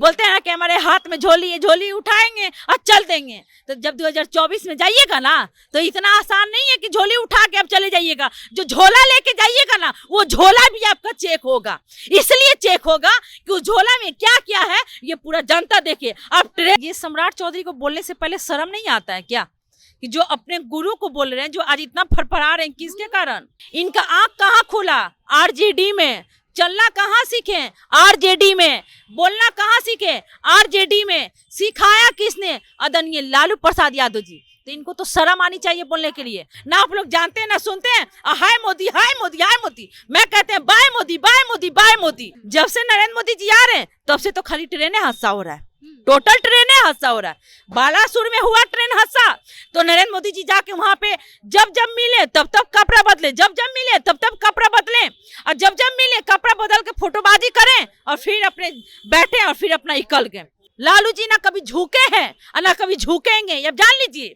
बोलते हैं कि हमारे हाथ में झोली है, झोली उठाएंगे और चल देंगे। तो जब 2024 में जाइएगा ना तो इतना आसान नहीं है कि झोली उठा के आप चले जाइएगा। जो झोला लेके जाइएगा ना वो झोला भी आपका चेक होगा। इसलिए चेक होगा कि उस झोला में क्या क्या है ये पूरा जनता देखे। आप ये सम्राट चौधरी को बोलने से पहले शर्म नहीं आता है क्या कि जो अपने गुरु को बोल रहे हैं, जो आज इतना फड़फड़ा रहे हैं, किसके कारण? इनका आंख कहाँ खुला? आरजेडी में। चलना कहाँ सीखे? आरजेडी में। बोलना कहाँ सीखे? आरजेडी में। सिखाया किसने? आदरणीय लालू प्रसाद यादव जी। तो इनको तो शर्म आनी चाहिए बोलने के लिए। ना आप लोग जानते हैं ना सुनते हैं, हाय मोदी हाय मोदी हाय मोदी। मैं कहते हैं bye Modi bye Modi bye Modi. जब से नरेंद्र मोदी जी आ रहे हैं तब से तो खाली ट्रेन हादसा हो रहा है, टोटल ट्रेन हादसा हो रहा है। बालासुर में हुआ ट्रेन हादसा तो नरेंद्र मोदी जी जाके वहां पे जब जब मिले तब तब कपड़ा बदले, जब जब मिले तब तब कपड़ा बदले, और जब जब मिले कपड़ा बदल के फोटोबाजी करें और फिर अपने बैठे और फिर अपना निकल गए। लालू जी ना कभी झुके हैं और ना कभी झुकेंगे, अब जान लीजिए।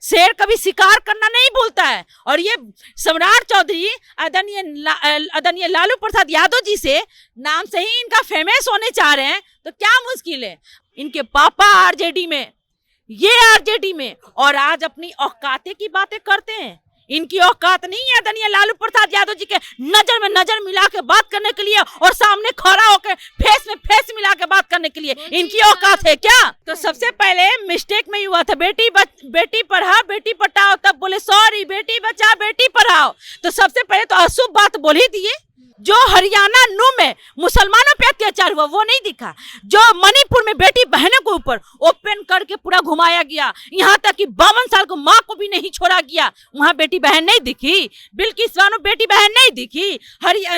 शेर कभी शिकार करना नहीं भूलता है। और ये सम्राट चौधरी आदरणीय लालू प्रसाद यादव जी से नाम से ही इनका फेमस होने चाह रहे हैं तो क्या मुश्किल है। इनके पापा आरजेडी में, ये आरजेडी में, और आज अपनी औकाते की बातें करते हैं। इनकी औकात नहीं है आदरणीय लालू प्रसाद यादव जी के नजर में नजर मिला के बात करने के लिए और सामने खड़ा होकर फेस में फेस मिला के बात करने के लिए। इनकी औकात है क्या? तो सबसे पहले मिस्टेक में हुआ था, बेटी पढ़ाओ बेटी पढ़ाओ, तब बोले सॉरी बेटी बचाओ बेटी पढ़ाओ। तो सबसे पहले तो अशुभ बात बोल ही दिए। जो हरियाणा नू में मुसलमानों पे अत्याचार हुआ वो नहीं दिखा। जो मणिपुर में बेटी बहनों के ऊपर ओपन करके पूरा घुमाया गया, यहाँ तक कि 52 साल को माँ को भी नहीं छोड़ा गया, वहाँ बेटी बहन नहीं दिखी। बिल्किस बानो बेटी बहन नहीं दिखी।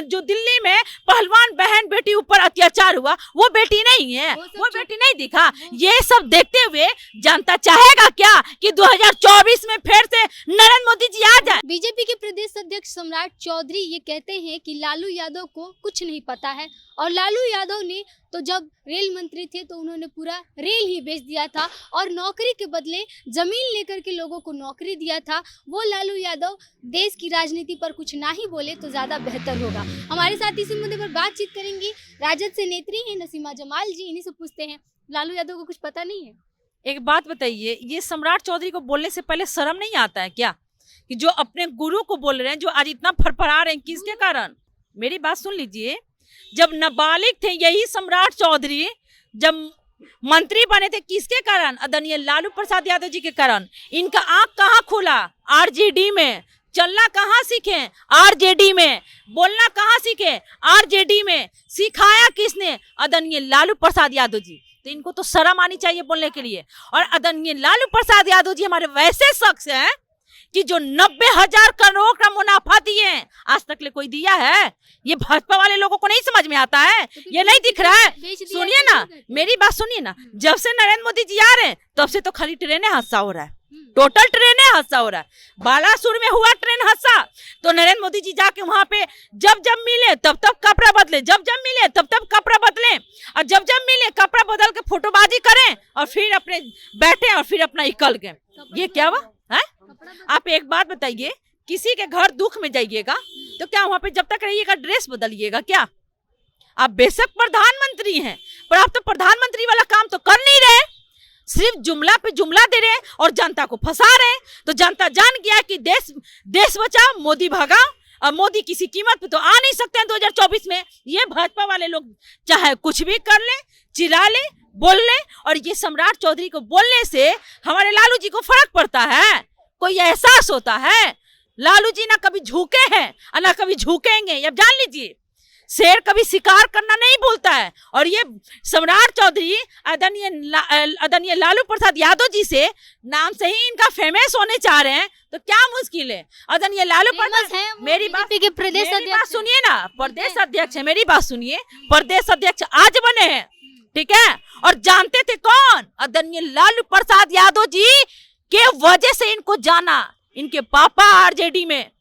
जो दिल्ली में पहलवान बहन बेटी ऊपर अत्याचार हुआ वो बेटी नहीं है, वो बेटी नहीं दिखा। ये सब देखते हुए जनता चाहेगा क्या कि 2024 में फिर से नरेंद्र मोदी जी आ जाए। बीजेपी के प्रदेश अध्यक्ष सम्राट चौधरी ये कहते हैं कि लालू यादव को कुछ नहीं पता है, और लालू यादव ने तो जब रेल मंत्री थे तो उन्होंने पूरा रेल ही बेच दिया था और नौकरी के बदले जमीन लेकर के लोगों को नौकरी दिया था। वो लालू यादव देश की राजनीति पर कुछ ना ही बोले तो ज़्यादा बेहतर होगा। हमारे साथ इसी मुद्दे पर बातचीत करेंगी राजद से नेत्री हैं नसीमा जमाल जी। इन्हीं से पूछते हैं, लालू यादव को कुछ पता नहीं है? एक बात बताइए, ये सम्राट चौधरी को बोलने से पहले शर्म नहीं आता है क्या कि जो अपने गुरु को बोल रहे हैं, जो आज इतना फड़फड़ा रहे हैं, किसके कारण? मेरी बात सुन लीजिए। जब नाबालिग थे यही सम्राट चौधरी, जब मंत्री बने थे किसके कारण? आदरणीय लालू प्रसाद यादव जी के कारण। इनका आंख कहाँ खुला? आरजेडी में। चलना कहाँ सीखे? आरजेडी में। बोलना कहाँ सीखे? आरजेडी में। सिखाया किसने? आदरणीय लालू प्रसाद यादव जी। तो इनको तो शर्म आनी चाहिए बोलने के लिए। और आदरणीय लालू प्रसाद यादव जी हमारे वैसे शख्स हैं कि जो 90,000 करोड़ का मुनाफा दिए हैं, आज तक ले कोई दिया है? ये भाजपा वाले लोगों को नहीं समझ में आता है, ये नहीं दिख रहा है। सुनिए ना, मेरी बात सुनिए ना। जब से नरेंद्र मोदी जी आ रहे हैं तब से तो खाली ट्रेन हादसा हो रहा है, टोटल ट्रेन हादसा हो रहा है। बालासुर में हुआ ट्रेन हादसा तो नरेंद्र मोदी जी जाके वहां पे जब जब मिले तब तब कपड़ा बदले, जब जब मिले तब तब कपड़ा बदले, और जब जब मिले कपड़ा बदल के फोटोबाजी करें और फिर अपने बैठे और फिर अपना निकल गए। ये क्या हुआ है? आप एक बात बताइए, किसी के घर दुख में जाइएगा तो क्या वहां पे जब तक रहिएगा ड्रेस बदलिएगा क्या? आप बेशक प्रधानमंत्री हैं पर आप तो प्रधानमंत्री वाला काम तो कर नहीं रहे, सिर्फ जुमला पे जुमला दे रहे हैं और जनता को फंसा रहे हैं। तो जनता जान गया कि देश बचाओ मोदी भगाओ, और मोदी किसी कीमत पे तो आ नहीं सकते हैं 2024 में। ये भाजपा वाले लोग चाहे कुछ भी कर ले, चिल्ला ले, बोल ले, और ये सम्राट चौधरी को बोलने से हमारे लालू जी को फर्क पड़ता है? कोई एहसास होता है? लालू जी ना कभी झुके हैं और ना कभी झुकेंगे, अब जान लीजिए। शेर कभी शिकार करना नहीं भूलता है। और ये सम्राट चौधरी आदरणीय लालू प्रसाद यादव जी से नाम से ही इनका फेमस होने चाह रहे हैं तो क्या मुश्किल है? आदरणीय लालू प्रसाद, मेरी बात सुनिए ना, प्रदेश अध्यक्ष है, मेरी बात सुनिए। प्रदेश अध्यक्ष आज बने हैं, ठीक है, और जानते थे कौन? आदरणीय लालू प्रसाद यादव जी के वजह से इनको जाना। इनके पापा आरजेडी में,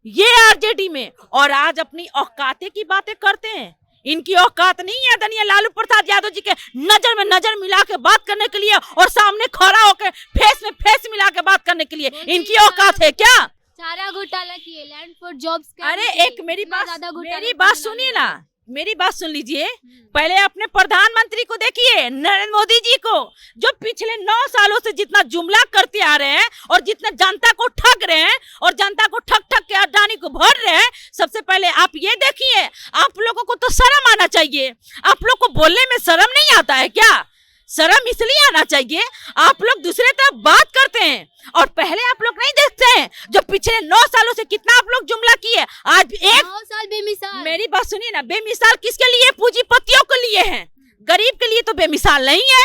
ये आरजेडी में, और आज अपनी औकाते की बातें करते हैं। इनकी औकात नहीं है आदरणीय लालू प्रसाद यादव जी के नजर में नजर मिला के बात करने के लिए और सामने खड़ा होकर फेस में फेस मिला के बात करने के लिए। इनकी औकात है क्या? चारा घोटाला किए, लैंड फॉर जॉब्स का। अरे एक मेरी बात सुनिए ना, मेरी बात सुन लीजिए, पहले अपने प्रधानमंत्री को देखिए, नरेंद्र मोदी जी को, जो पिछले 9 सालों से जितना जुमला करते आ रहे हैं और जितना जनता को ठग रहे हैं और जनता को ठग ठग के अडानी को भर रहे हैं। सबसे पहले आप ये देखिए, आप लोगों को तो शर्म आना चाहिए। आप लोग को बोलने में शर्म नहीं आता है क्या? शर्म इसलिए आना चाहिए, आप लोग दूसरे तरफ बात करते हैं और पहले आप लोग नहीं देखते हैं जो पिछले 9 सालों से कितना आप लोग जुमला किए। आज 9 साल बेमिसाल। मेरी बात सुनिए ना, बेमिसाल किसके लिए? पूंजीपतियों के लिए है, गरीब के लिए तो बेमिसाल नहीं है।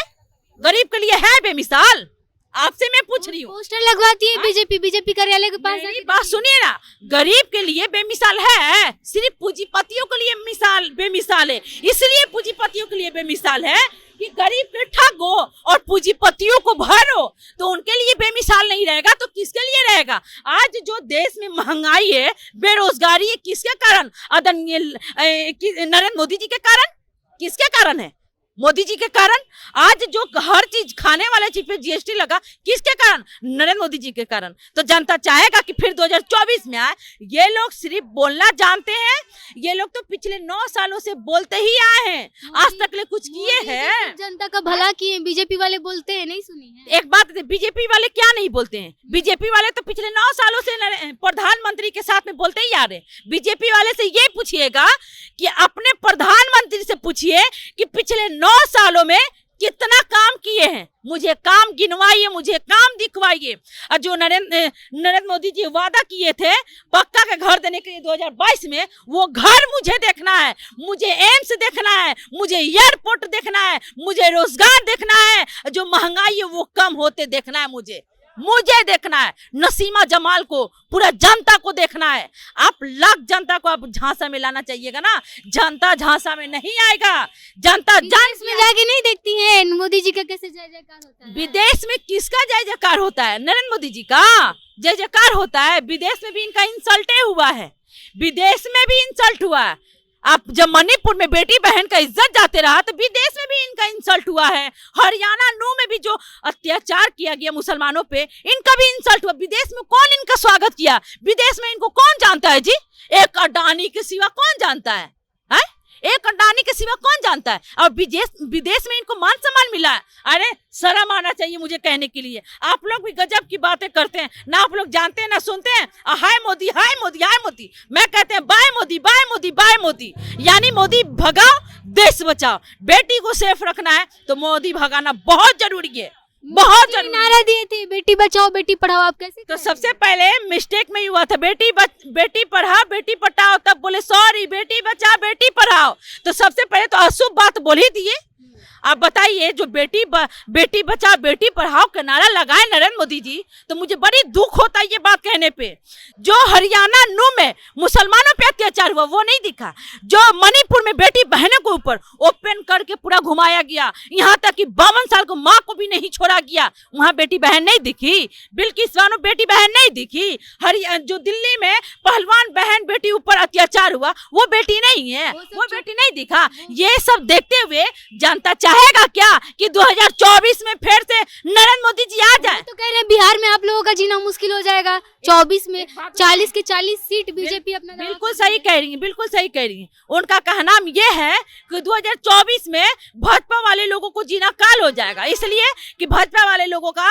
गरीब के लिए है बेमिसाल? आपसे मैं पूछ रही हूँ। पोस्टर लगवाती है बीजेपी कार्यालय के पास। मेरी बात सुनिए ना, गरीब के लिए बेमिसाल है, सिर्फ पूंजीपतियों के लिए बेमिसाल है। इसलिए पूंजीपतियों के लिए बेमिसाल है कि गरीब के ठगो और पूंजीपतियों को भरो, तो उनके लिए बेमिसाल नहीं रहेगा तो किसके लिए रहेगा? आज जो देश में महंगाई है, बेरोजगारी है, किसके कारण? आदरणीय नरेंद्र मोदी जी के कारण। किसके कारण है? मोदी जी के कारण। आज जो हर चीज, खाने वाले चीज पे जीएसटी लगा, किसके कारण? नरेंद्र मोदी जी के कारण। तो जनता चाहेगा कि फिर 2024 में आए। ये लोग सिर्फ बोलना जानते हैं, ये लोग तो पिछले 9 सालों से बोलते ही आए हैं, आज तक ले कुछ किए हैं? जनता का भला किए, बीजेपी वाले बोलते हैं, नहीं सुनी है? एक बात, बीजेपी वाले क्या नहीं बोलते हैं? बीजेपी वाले तो पिछले 9 सालों से प्रधानमंत्री के साथ में बोलते ही आ रहे। बीजेपी वाले से ये पूछिएगा कि अपने प्रधानमंत्री से पूछिए कि पिछले 9 सालों में कितना काम किए हैं, मुझे काम गिनवाइए, मुझे काम दिखवाइए। और जो नरेंद्र मोदी जी वादा किए थे पक्का के घर देने के लिए 2022 में, वो घर मुझे देखना है, मुझे एम्स देखना है, मुझे एयरपोर्ट देखना है, मुझे रोजगार देखना है, जो महंगाई है वो कम होते देखना है, मुझे देखना है। नसीमा जमाल को, पूरा जनता को देखना है। आप लाख जनता को आप झांसा में लाना चाहिएगा ना, जनता झांसा में नहीं आएगा। जनता विदेश में जाके नहीं देखती है मोदी जी का कैसे जय जयकार होता है। विदेश में किसका जय जयकार होता है? नरेंद्र मोदी जी का जय जयकार होता है। विदेश में भी इनका इंसल्ट हुआ है, विदेश में भी इंसल्ट हुआ है। आप जब मणिपुर में बेटी बहन का इज्जत जाते रहा तो विदेश में भी इनका इंसल्ट हुआ है। हरियाणा नू में भी जो अत्याचार किया गया मुसलमानों पे, इनका भी इंसल्ट हुआ। विदेश में कौन इनका स्वागत किया? विदेश में इनको कौन जानता है जी? एक अडानी के सिवा कौन जानता है? एक अडानी के सिवा कौन जानता है? और विदेश में इनको मान सम्मान मिला है। अरे शर्म आना चाहिए मुझे कहने के लिए। आप लोग भी गजब की बातें करते हैं ना, आप लोग जानते हैं ना सुनते हैं। हाय मोदी, हाय मोदी, हाय मोदी। मैं कहते हैं bye Modi, bye Modi, bye Modi. यानी मोदी भगाओ, देश बचाओ। बेटी को सेफ रखना है तो मोदी भगाना बहुत जरूरी है, बहुत जरूरी। नारा दिए थे बेटी बचाओ बेटी पढ़ाओ, आप कैसे? तो सबसे पहले मिस्टेक में ही हुआ था, बेटी पढ़ाओ बेटी पढ़ाओ, तब बोले सॉरी बेटी बचाओ बेटी पढ़ाओ। तो सबसे पहले तो अशुभ बात बोल ही दिए। आप बताइए, जो बेटी बचाओ बेटी पढ़ाओ का नारा लगाए नरेंद्र मोदी जी, तो मुझे बड़ी दुख होता है ये बात कहने पे। जो हरियाणा नू में मुसलमानों पे अत्याचार हुआ वो नहीं दिखा, जो मणिपुर में बेटी बहनों के ऊपर ओपन करके पूरा घुमाया गया, यहाँ तक कि 52 साल को माँ को भी नहीं छोड़ा गया, वहाँ बेटी बहन नहीं दिखी। बिल्किस बानो बेटी बहन नहीं दिखी। जो दिल्ली में पहलवान बहन बेटी ऊपर अत्याचार हुआ वो बेटी नहीं है, वो बेटी नहीं दिखा। ये सब देखते हुए जनता चाहेगा क्या कि 2024 में फिर से नरेंद्र मोदी जी आ जाए? तो कह रहे हैं बिहार में आप लोगों का जीना मुश्किल हो जाएगा 24 में। 40 के 40 सीट बीजेपी अपना। बिल्कुल सही कह रही है, बिल्कुल सही कह रही है। उनका कहना ये है कि 2024 में भाजपा वाले लोगों को जीना काल हो जाएगा, इसलिए कि भाजपा वाले लोगों का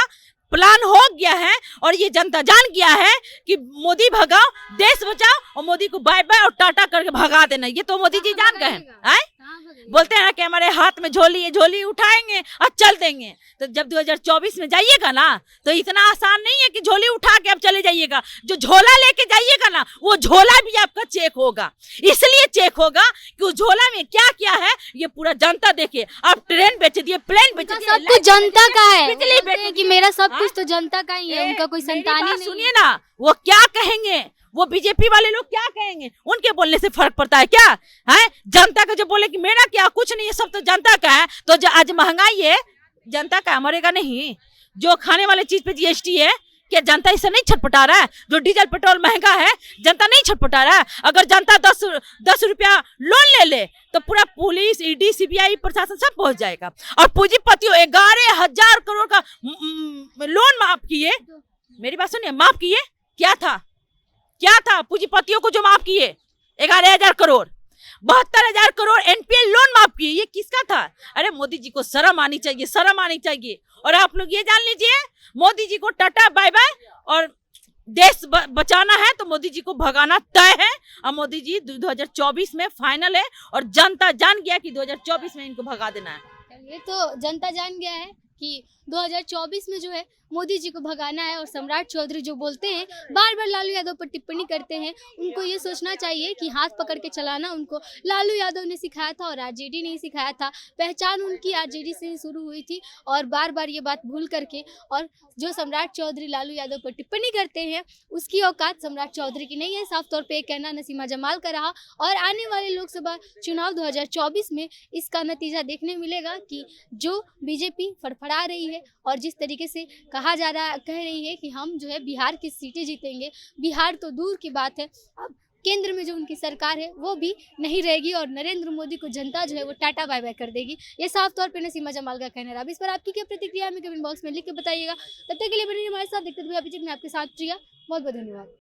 प्लान हो गया है और ये जनता जान गया है कि मोदी भगाओ देश बचाओ और मोदी को बाय बाय और टाटा करके भगा देना। ये तो मोदी जी जान गए हैं। बोलते हैं कि हमारे हाथ में झोली है, झोली उठाएंगे और चल देंगे। तो जब 2024 में जाइएगा ना तो इतना आसान नहीं है कि झोली उठा के आप चले जाइएगा। जो झोला लेके जाइएगा ना वो झोला भी आपका चेक होगा। इसलिए चेक होगा कि उस झोला में क्या क्या है ये पूरा जनता देखे। आप ट्रेन बेच दिए, प्लेन बेच दिए, सब कुछ जनता का है। बिजली बेच कि मेरा सब कुछ तो जनता का ही है, उनका कोई संतान ही नहीं। सुनिए ना, वो क्या कहेंगे, वो बीजेपी वाले लोग क्या कहेंगे, उनके बोलने से फर्क पड़ता है क्या? है जनता का जो बोले कि मेरा क्या कुछ नहीं है, सब तो जनता का है। तो जो आज महंगाई है जनता का, मरेगा नहीं। जो खाने वाले चीज पे जीएसटी है, क्या जनता इससे नहीं छटपटा रहा है? जो डीजल पेट्रोल महंगा है जनता नहीं छटपटा रहा है? अगर जनता 10 रुपया लोन ले तो पूरा पुलिस, ईडी, सीबीआई प्रशासन सब पहुंच जाएगा। और पूंजीपतियों 11,000 करोड़ का लोन माफ किए। मेरी बात सुनिए, माफ किए क्या था? क्या था पूंजीपतियों को जो माफ किए 11,000 करोड़? 72,000 करोड़ एनपीएल लोन माफ किए, ये किसका था? अरे मोदी जी को शर्म आनी चाहिए, शर्म आनी चाहिए। और आप लोग ये जान लीजिए, मोदी जी को टाटा बाय बाय, और देश बचाना है तो मोदी जी को भगाना तय है। और मोदी जी 2024 में फाइनल है, और जनता जान गया कि 2024 में इनको भगा देना है। ये तो जनता जान गया है कि 2024 में जो है मोदी जी को भगाना है। और सम्राट चौधरी जो बोलते हैं, बार बार लालू यादव पर टिप्पणी करते हैं, उनको ये सोचना चाहिए कि हाथ पकड़ के चलाना उनको लालू यादव ने सिखाया था और आरजेडी ने ही सिखाया था। पहचान उनकी आरजेडी से ही शुरू हुई थी, और बार बार ये बात भूल करके और जो सम्राट चौधरी लालू यादव पर टिप्पणी करते हैं, उसकी औकात सम्राट चौधरी की नहीं है। साफ तौर पर कहना नसीमा जमाल का रहा। और आने वाले लोकसभा चुनाव 2024 में इसका नतीजा देखने मिलेगा कि जो बीजेपी फड़फड़ा रही है और जिस तरीके से कह रही है कि हम जो है बिहार की सीटें जीतेंगे, बिहार तो दूर की बात है, अब केंद्र में जो उनकी सरकार है वो भी नहीं रहेगी और नरेंद्र मोदी को जनता जो है वो टाटा बाय बाय कर देगी। ये साफ तौर पे नसीमा जमाल का कहना रहा। अब इस पर आपकी क्या प्रतिक्रिया है, कमेंट बॉक्स में लिख के बताइएगा। तब तक के लिए बने रहिए हमारे साथ, देखते रहिए आपके साथ प्रिया। बहुत बहुत धन्यवाद।